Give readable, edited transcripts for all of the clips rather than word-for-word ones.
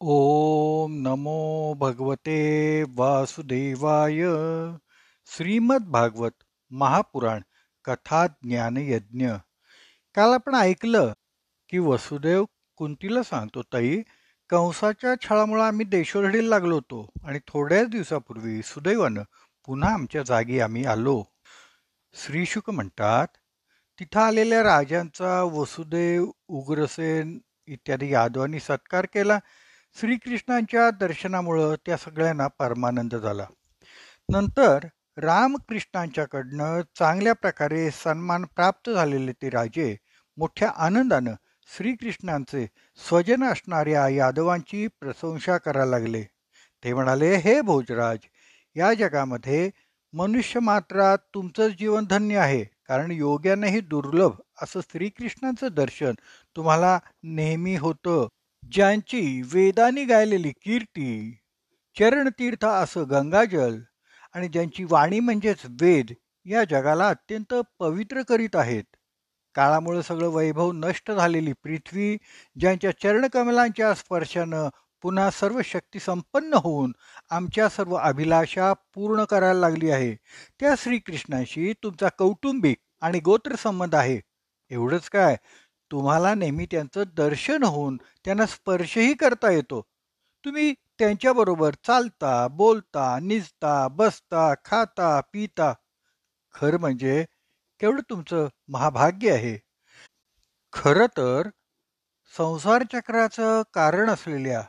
ओम नमो भगवते वासुदेवाय. श्रीमद भागवत महापुराण कथा ज्ञान यज्ञ. काल आपण ऐकलं की वसुदेव कुंतीला सांगतो, ताई, कंसाच्या छळामुळे आम्ही देशोधडीला लागलो होतो आणि थोड्याच दिवसापूर्वी सुदैवानं पुन्हा आमच्या जागी आम्ही आलो. श्रीशुक म्हणतात, तिथं आलेल्या राजांचा वसुदेव, उग्रसेन इत्यादी यादवांनी सत्कार केला. श्रीकृष्णांच्या दर्शनामुळं त्या सगळ्यांना परमानंद झाला. नंतर रामकृष्णांच्याकडनं चांगल्या प्रकारे सन्मान प्राप्त झालेले ते राजे मोठ्या आनंदानं श्रीकृष्णांचे स्वजन असणाऱ्या यादवांची प्रशंसा करायला लागले. ते म्हणाले, हे भोजराज, या जगामध्ये मनुष्य मात्रात तुमचंच जीवन धन्य आहे, कारण योग्यानेही दुर्लभ असं श्रीकृष्णांचं दर्शन तुम्हाला नेहमी होतं. ज्यांची वेदांनी गायलेली कीर्ती, चरणतीर्थ असं गंगाजल आणि ज्यांची वाणी म्हणजेच वेद या जगाला अत्यंत पवित्र करीत आहेत. काळामुळे सगळं वैभव नष्ट झालेली पृथ्वी, ज्यांच्या चरणकमलांच्या स्पर्शानं पुन्हा सर्व शक्ती संपन्न होऊन आमच्या सर्व अभिलाषा पूर्ण करायला लागली आहे, त्या श्रीकृष्णाशी तुमचा कौटुंबिक आणि गोत्र संबंध आहे. एवढंच काय, तुम्हाला नेहमी त्यांचं दर्शन होऊन त्यांना स्पर्शही करता येतो. तुम्ही त्यांच्याबरोबर चालता, बोलता, निजता, बसता, खाता, पिता. खरं म्हणजे केवढं तुमचं महाभाग्य आहे. खरं तर संसार चक्राचं कारण असलेल्या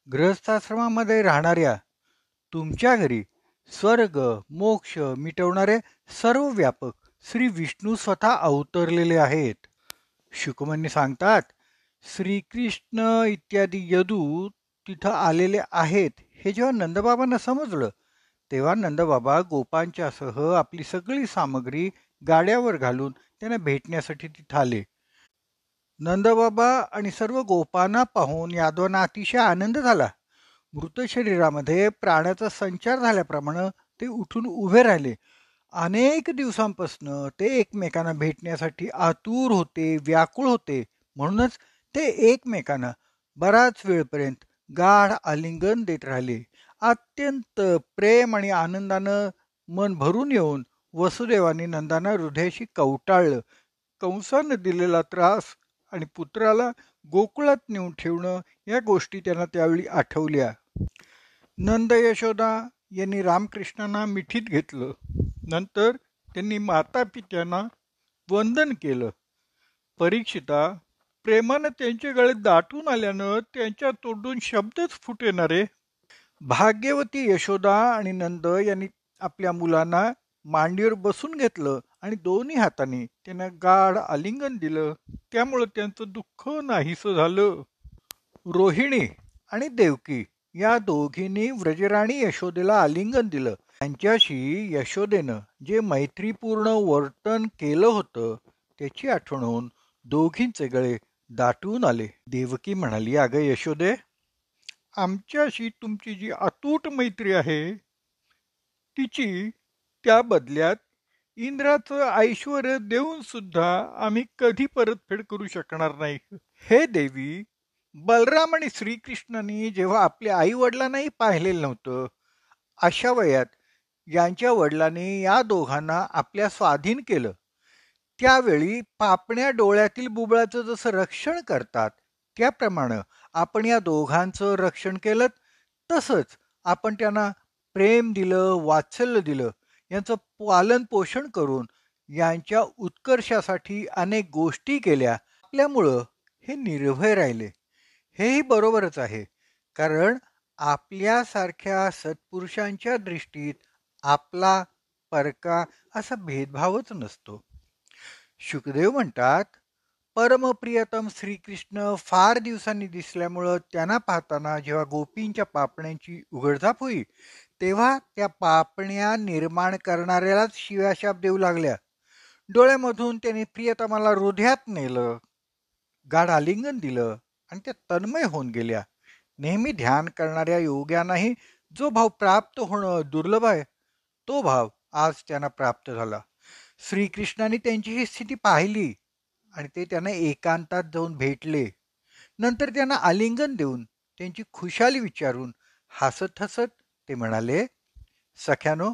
गृहस्थाश्रमामध्ये राहणाऱ्या तुमच्या घरी स्वर्ग मोक्ष मिटवणारे सर्व व्यापक श्री विष्णू स्वतः अवतरलेले आहेत. शुकमनी सांगतात, श्रीकृष्ण इत्यादी यदू तिथं आलेले आहेत हे जेव्हा नंदबाबांना समजलं, तेव्हा नंदबाबा गोपांच्यासह आपली सगळी सामग्री गाड्यावर घालून त्यांना भेटण्यासाठी तिथं आले. नंदबाबा आणि सर्व गोपांना पाहून यादवांना अतिशय आनंद झाला. मृत शरीरामध्ये प्राण्याचा संचार झाल्याप्रमाणे ते उठून उभे राहिले. अनेक दिवसांपासून ते एकमेकांना भेटण्यासाठी आतुर होते, व्याकुळ होते. म्हणूनच ते एकमेकांना बराच वेळपर्यंत गाढ आलिंगन देत राहिले. अत्यंत प्रेम आणि आनंदानं मन भरून येऊन वसुदेवाने नंदांना हृदयाशी कवटाळलं. कंसानं दिलेला त्रास आणि पुत्राला गोकुळात नेऊन ठेवणं या गोष्टी त्यांना त्यावेळी आठवल्या. नंद यशोदा यांनी रामकृष्णांना मिठीत घेतलं. नंतर त्यांनी माता पित्यांना वंदन केलं. परीक्षिता, प्रेमानं त्यांचे गळे दाटून आल्यानं त्यांच्या तोंडून शब्दच फुटेनारे. भाग्यवती यशोदा आणि नंद यांनी आपल्या मुलांना मांडीवर बसून घेतलं आणि दोन्ही हातांनी त्यांना गाढ आलिंगन दिलं. त्यामुळं त्यांचं दुःख नाहीसं झालं. रोहिणी आणि देवकी या दोघींनी व्रजराणी यशोदेला आलिंगन दिलं. त्यांच्याशी यशोदेनं जे मैत्रीपूर्ण वर्तन केलं होतं त्याची आठवण होऊन दोघींचे गळे दाटून आले. देवकी म्हणाली, अगं यशोदे, आमच्याशी तुमची जी अतूट मैत्री आहे तिची त्या बदल्यात इंद्राचं ऐश्वर देऊन सुद्धा आम्ही कधी परतफेड करू शकणार नाही. हे देवी, बलराम आणि श्रीकृष्णांनी जेव्हा आपल्या आई वडिलांनाही पाहिलेलं नव्हतं, अशा वयात यांच्या वडिलांनी या दोघांना आपल्या स्वाधीन केलं. त्यावेळी पापण्या डोळ्यातील बुबळाचं जसं रक्षण करतात, त्याप्रमाणे आपण या दोघांचं रक्षण केलं. तसंच आपण त्यांना प्रेम दिलं, वात्सल्य दिलं, यांचं पालन पोषण करून यांच्या उत्कर्षासाठी अनेक गोष्टी केल्या. आपल्यामुळं हे निर्भय राहिले. हेही बरोबरच आहे, कारण आपल्यासारख्या सत्पुरुषांच्या दृष्टीत आपला परका असा भेदभावच नसतो. शुकदेव म्हणतात, परमप्रियतम श्रीकृष्ण फार दिवसांनी दिसल्यामुळं त्यांना पाहताना जेव्हा गोपींच्या पापण्यांची उघडझाप होई, तेव्हा त्या पापण्या निर्माण करणाऱ्यालाच शिव्याशाप देऊ लागल्या. डोळ्यामधून त्यांनी प्रियतमाला हृदयात नेलं, गाढ आलिंगन दिलं आणि त्या तन्मय होऊन गेल्या. नेहमी ध्यान करणाऱ्या योग्यांनाही जो भाव प्राप्त होणं दुर्लभ आहे, तो भाव आज त्यांना प्राप्त झाला. श्रीकृष्णाने त्यांची ही स्थिती पाहिली आणि ते त्यांना एकांतात जाऊन भेटले. नंतर त्यांना आलिंगन देऊन त्यांची खुशाली विचारून हसत हसत ते म्हणाले, सख्यानो,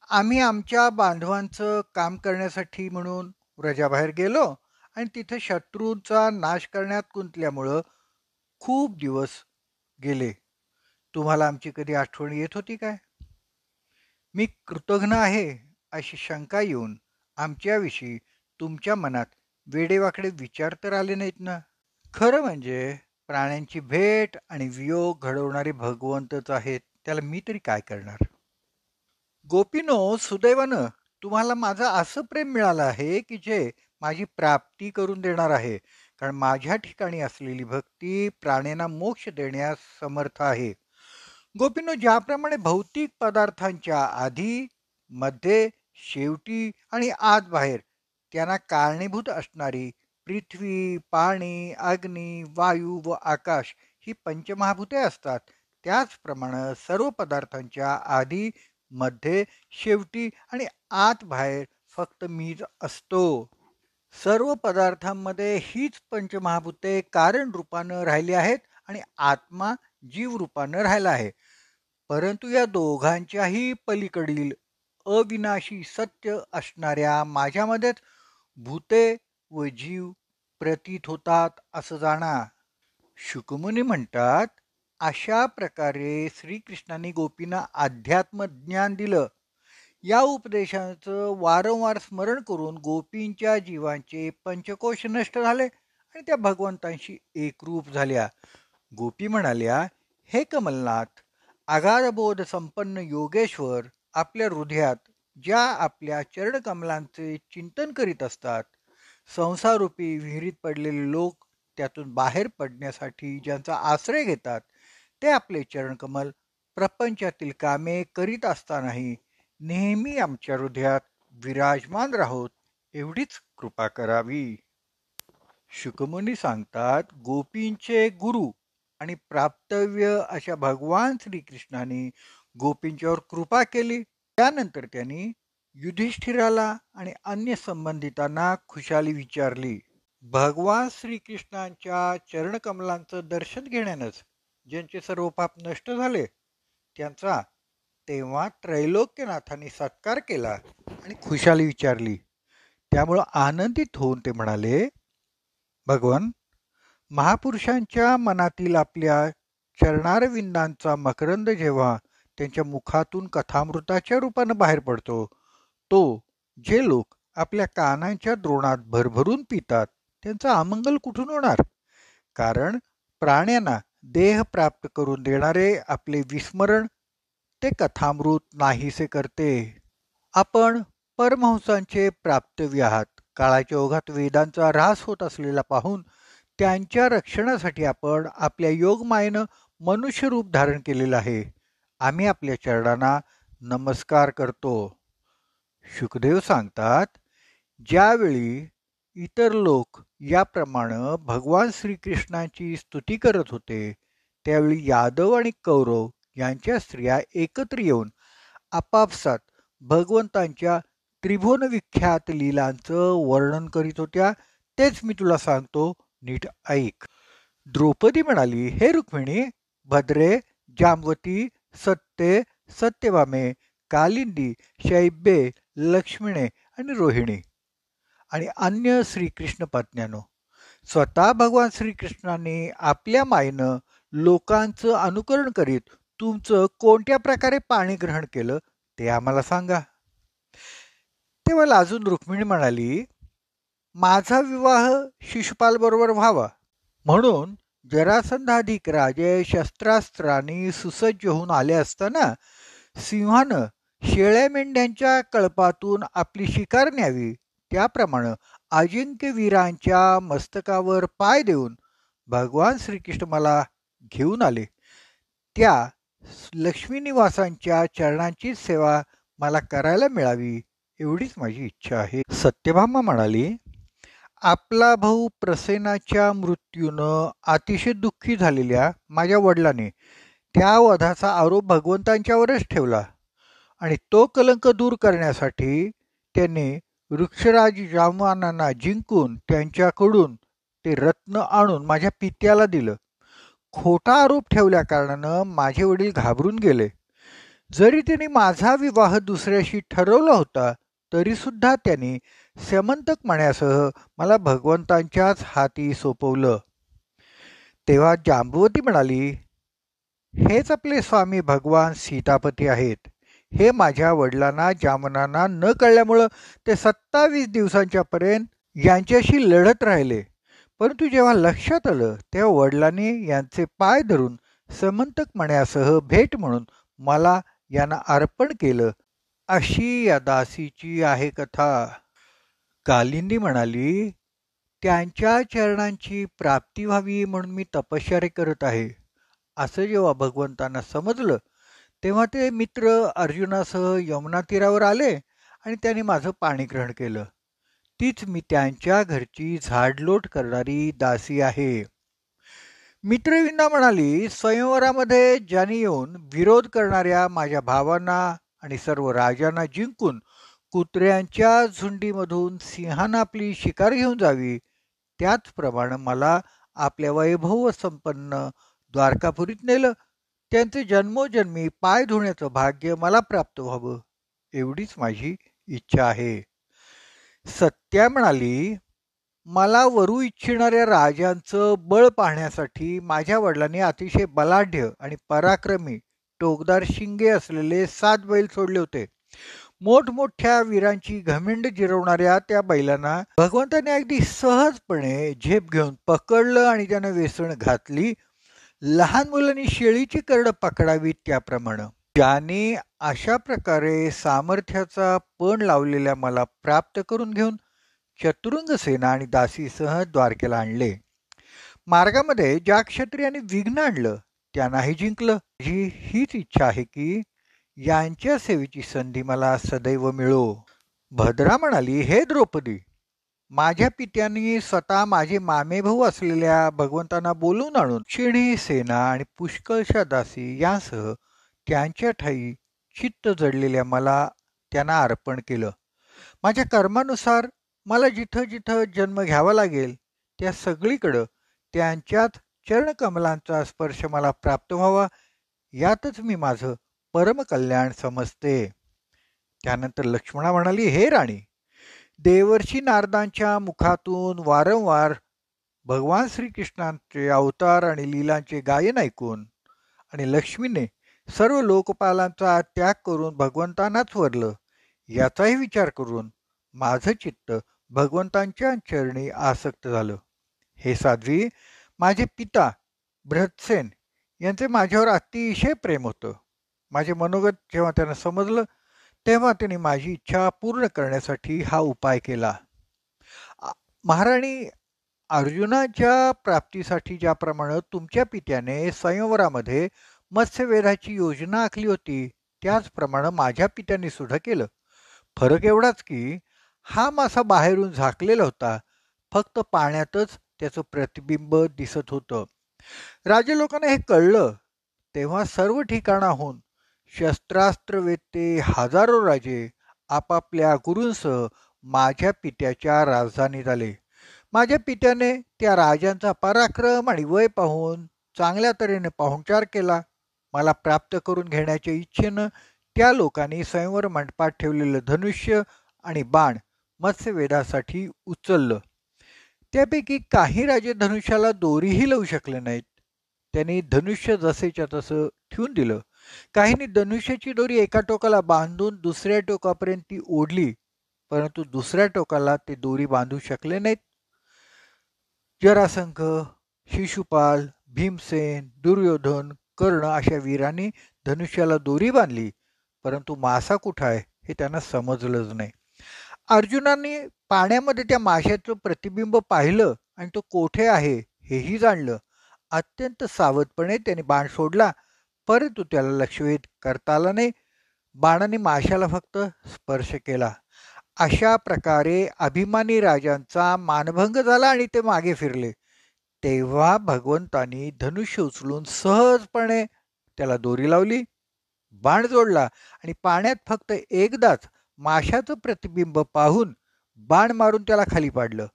आम्ही आमच्या बांधवांचं काम करण्यासाठी म्हणून व्रजाबाहेर गेलो आणि तिथे शत्रूंचा नाश करण्यात गुंतल्यामुळं खूप दिवस गेले. तुम्हाला आमची कधी आठवण येत होती काय? मी कृतघ्न आहे अशी शंका येऊन आमच्याविषयी तुमच्या मनात वेडेवाकडे विचार तर आले नाहीत ना? खरं म्हणजे प्राण्यांची भेट आणि वियोग घडवणारे भगवंतच आहेत. त्याला मी तरी काय करणार? गोपीनो, सुदैवानं तुम्हाला माझं असं प्रेम मिळालं आहे की जे माझी प्राप्ती करून देणार आहे. कारण माझ्या ठिकाणी असलेली भक्ती प्राण्यांना मोक्ष देण्यास समर्थ आहे. गोपीनो, ज्याप्रमाणे भौतिक पदार्थांच्या आधी, मध्ये, शेवटी आणि आत बाहेर त्यांना कारणीभूत असणारी पृथ्वी, पाणी, अग्नी, वायू व आकाश ही पंचमहाभूते असतात, त्याचप्रमाणे सर्व पदार्थांच्या आधी, मध्ये, शेवटी आणि आत बाहेर फक्त मीच असतो. सर्व पदार्थांमध्ये हीच पंचमहाभूते कारण रूपानं राहिली आहेत आणि आत्मा जीव रूपानं राहिला आहे. परंतु या दोघांच्याही पलीकडील अविनाशी सत्य असणाऱ्या माझ्यामध्येच भूते व जीव प्रतीत होतात असं जाणा. शुकमुनी म्हणतात, अशा प्रकारे श्रीकृष्णाने गोपींना अध्यात्म ज्ञान दिलं. या उपदेशाचं वारंवार स्मरण करून गोपींच्या जीवांचे पंचकोश नष्ट झाले आणि त्या भगवंतांशी एकरूप झाल्या. गोपी म्हणाल्या, हे कमलनाथ, अगाधबोध संपन्न योगेश्वर आपल्या हृदयात ज्या आपल्या चरणकमलांचे चिंतन करीत असतात, संसारूपी विहिरीत पडलेले लोक त्यातून बाहेर पडण्यासाठी ज्यांचा आश्रय घेतात, ते आपले चरणकमल प्रपंचातील कामे करीत असतानाही नेहमी आमच्या हृदयात विराजमान राहोत एवढीच कृपा करावी. शुकमुनी सांगतात, गोपींचे गुरु आणि प्राप्तव्य अशा भगवान श्रीकृष्णाने गोपींच्यावर कृपा केली. त्यानंतर त्यांनी युधिष्ठिराला आणि अन्य संबंधितांना खुशाली विचारली. भगवान श्रीकृष्णांच्या चरणकमलांचं दर्शन घेण्यानंच ज्यांचे सर्व पाप नष्ट झाले, त्यांचा तेव्हा त्रैलोक्यनाथांनी सत्कार केला आणि खुशाली विचारली. त्यामुळं आनंदित होऊन ते म्हणाले, भगवान, महापुरुषांच्या मनातील आपल्या चरणारविंदांचा मकरंद जेव्हा त्यांच्या मुखातून कथामृताच्या रूपानं बाहेर पडतो, तो जे लोक आपल्या कानांच्या द्रोणात भरभरून पितात त्यांचं अमंगल कुठून होणार? कारण प्राण्यांना देह प्राप्त करून देणारे आपले विस्मरण ते कथामृत नाहीसे करते. आपण परमहंसांचे प्राप्तव्य आहात. काळाच्या ओघात वेदांचा ऱ्हास होत असलेला पाहून त्यांच्या रक्षणासाठी आपण आपल्या योगमायेनं मनुष्य रूप धारण केलेलं आहे. आम्ही आपल्या चरणांना नमस्कार करतो. शुकदेव सांगतात, ज्यावेळी इतर लोक याप्रमाणे भगवान श्रीकृष्णांची स्तुती करत होते, त्यावेळी यादव आणि कौरव यांच्या स्त्रिया एकत्र येऊन आपापसात भगवंतांच्या त्रिभुवन विख्यात लीलांचं वर्णन करीत होत्या. तेच मी तुला सांगतो, नीट ऐक. द्रौपदी म्हणाली, हे रुक्मिणी, भद्रे, जांबवती, सत्ये, सत्यभामे, कालिंदी, शैब्ये, लक्ष्मणे आणि रोहिणी आणि अन्य श्रीकृष्ण पत्न्यानो, स्वतः भगवान श्रीकृष्णांनी आपल्या मायेनं लोकांचं अनुकरण करीत तुमचं कोणत्या प्रकारे पाणी ग्रहण केलं ते आम्हाला सांगा. तेव्हा लाजून रुक्मिणी म्हणाली, माझा विवाह शिशुपाल बरोबर व्हावा म्हणून जरासंधाधिक राजे शस्त्रास्त्रांनी सुसज्ज होऊन आले असताना सिंहानं शेळ्या मेंढ्यांच्या कळपातून आपली शिकार न्यावी, त्याप्रमाणे अजिंक्य वीरांच्या मस्तकावर पाय देऊन भगवान श्रीकृष्ण मला घेऊन आले. त्या लक्ष्मीनिवासांच्या चरणांची सेवा मला करायला मिळावी एवढीच माझी इच्छा आहे. सत्यभामा म्हणाली, आपला भाऊ प्रसेनाच्या मृत्यूनं अतिशय दुःखी झालेल्या माझ्या वडिलांनी त्या वधाचा आरोप भगवंतांच्यावरच ठेवला आणि तो कलंक दूर करण्यासाठी त्यांनी वृक्षराज जांबवानांना जिंकून त्यांच्याकडून ते रत्न आणून माझ्या पित्याला दिलं. खोटा आरोप ठेवल्या कारणानं माझे वडील घाबरून गेले. जरी त्यांनी माझा विवाह दुसऱ्याशी ठरवला होता, तरी सुद्धा त्यांनी स्यमंतक म्हणण्यासह मला भगवंतांच्याच हाती सोपवलं. तेव्हा जांबुवती म्हणाली, हेच आपले स्वामी भगवान सीतापती आहेत. हे माझ्या वडिलांना जामनांना न कळल्यामुळं ते 27 दिवसांच्या पर्यंत यांच्याशी लढत राहिले. परंतु जेव्हा लक्षात आलं तेव्हा वडिलांनी यांचे पाय धरून समंतक मण्यासह भेट म्हणून मला यांना अर्पण केलं. अशी या दासीची आहे कथा. कालिंदी म्हणाली, त्यांच्या चरणांची प्राप्ती व्हावी म्हणून मी तपश्चर्या करत आहे. असं जेव्हा भगवंतांना समजलं तेव्हा ते मित्र अर्जुनासह यमुना तीरावर आले आणि त्यांनी माझं पाणी ग्रहण केलं. तीच मी त्यांच्या घरची झाडलोट करणारी दासी आहे. मित्रविंदा म्हणाली, स्वयंवरामध्ये ज्यांनी येऊन विरोध करणाऱ्या माझ्या भावांना आणि सर्व राजांना जिंकून कुत्र्यांच्या झुंडीमधून सिंहानं आपली शिकार घेऊन जावी, त्याचप्रमाणे मला आपल्या वैभव संपन्न द्वारकापुरीत नेलं. त्यांचे जन्मोजन्मी पाय धुण्याचं भाग्य मला प्राप्त व्हावं, एवढीच माझी इच्छा आहे. सत्या म्हणाली, मला वरू इच्छिणाऱ्या राजांचं बळ पाहण्यासाठी माझ्या वडिलांनी अतिशय बलाढ्य आणि पराक्रमी टोकदार शिंगे असलेले 7 बैल सोडले होते. मोठमोठ्या वीरांची घमिंड जिरवणाऱ्या त्या बैलांना भगवंताने अगदी सहजपणे झेप घेऊन पकडलं आणि त्यांना वेसण घातली. लहान मुलांनी शेळीची करडं पकडावी त्याप्रमाणे. ज्याने अशा प्रकारे सामर्थ्याचा पण लावलेल्या मला प्राप्त करून घेऊन चतुरंग सेना आणि दासीसह द्वारकेला आणले. मार्गामध्ये ज्या क्षत्रियाने विघ्न आणलं त्यांनाही जिंकलं. हीच इच्छा आहे की यांच्या सेवेची संधी मला सदैव मिळो. भद्रा म्हणाली, हे द्रौपदी, माझ्या पित्यांनी स्वतः माझे मामे भाऊ असलेल्या भगवंतांना बोलवून आणून क्षिणी सेना आणि पुष्कळशा दासी यांसह त्यांच्या ठाई चित्त जडलेल्या मला त्यांना अर्पण केलं. माझ्या कर्मानुसार मला जिथं जिथं जन्म घ्यावा लागेल त्या सगळीकडं त्यांच्यात चरणकमलांचा स्पर्श मला प्राप्त व्हावा, यातच मी माझं परमकल्याण समजते. त्यानंतर लक्ष्मणा म्हणाली, हे राणी, देवर्षी नारदांच्या मुखातून वारंवार भगवान श्रीकृष्णांचे अवतार आणि लीलांचे गायन ऐकून आणि लक्ष्मीने सर्व लोकपालांचा त्याग करून भगवंतांनाच वरलं, याचाही विचार करून माझं चित्त भगवंतांच्या चरणी आसक्त झालं. हे साध्वी, माझे पिता भृतसेन यांचे माझ्यावर अतिशय प्रेम होतं. माझे मनोगत जेव्हा त्यांना समजलं तेव्हा त्यांनी माझी इच्छा पूर्ण करण्यासाठी हा उपाय केला. महाराणी, अर्जुनाच्या प्राप्तीसाठी ज्याप्रमाणे तुमच्या पित्याने स्वयंवरामध्ये मत्स्यवेधाची योजना आखली होती त्याचप्रमाणे माझ्या पित्याने सुद्धा केलं. फरक एवढाच की हा मासा बाहेरून झाकलेला होता, फक्त पाण्यातच त्याचं प्रतिबिंब दिसत होतं. राजे लोकांना हे कळलं तेव्हा सर्व ठिकाणाहून शस्त्रास्त्रवेत्ते हजारो राजे आपापल्या गुरूंसह माझ्या पित्याच्या राजधानीत आले. माझ्या पित्याने त्या राजांचा पराक्रम आणि वय पाहून चांगल्या तऱ्हेने पाहुणचार केला. मला प्राप्त करून घेण्याच्या इच्छेनं त्या लोकांनी स्वयंवर मंडपात ठेवलेलं धनुष्य आणि बाण मत्स्यवेधासाठी उचललं. त्यापैकी काही राजे धनुष्याला दोरीही लावू शकले नाहीत. त्यांनी धनुष्य जसेच्या तसं ठेवून दिलं. काहींनी धनुष्याची दोरी एका टोकाला बांधून दुसऱ्या टोकापर्यंत ती ओढली, परंतु दुसऱ्या टोकाला ते दोरी बांधू शकले नाहीत. जरासंघ, शिशुपाल, भीमसेन, दुर्योधन, कर्ण अशा वीरांनी धनुष्याला दोरी बांधली, परंतु मासा कुठं आहे हे त्यांना समजलंच नाही. अर्जुनांनी पाण्यामध्ये त्या माशाचं प्रतिबिंब पाहिलं आणि तो कोठे आहे हेही जाणलं. अत्यंत सावधपणे त्याने बाण सोडला, परंतु त्याला लक्ष्यभेद करता आला नाही. बाणाने माशाला फक्त स्पर्श केला. अशा प्रकारे अभिमानी राजांचा मानभंग झाला आणि ते मागे फिरले. तेव्हा भगवंतानी धनुष्य उचलून सहजपणे त्याला दोरी लावली, बाण जोडला आणि पाण्यात फक्त एकदाच माशाचं प्रतिबिंब पाहून बाण मारून त्याला खाली पाडलं.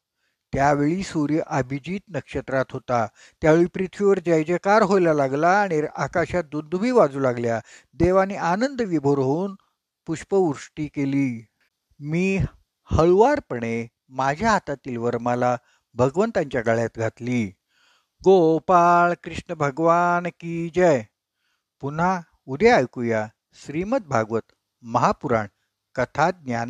त्यावेळी सूर्य अभिजित नक्षत्रात होता. त्यावेळी पृथ्वीवर जय जयकार व्हायला लागला आणि आकाशात दुंदुभी वाजू लागल्या. देवाने आनंद विभोर होऊन पुष्पवृष्टी केली. मी हळुवारपणे माझ्या हातातील वरमाला भगवंतांच्या गळ्यात घातली. गोपाळ कृष्ण भगवान की जय. पुन्हा उद्या ऐकूया श्रीमद भागवत महापुराण कथा ज्ञान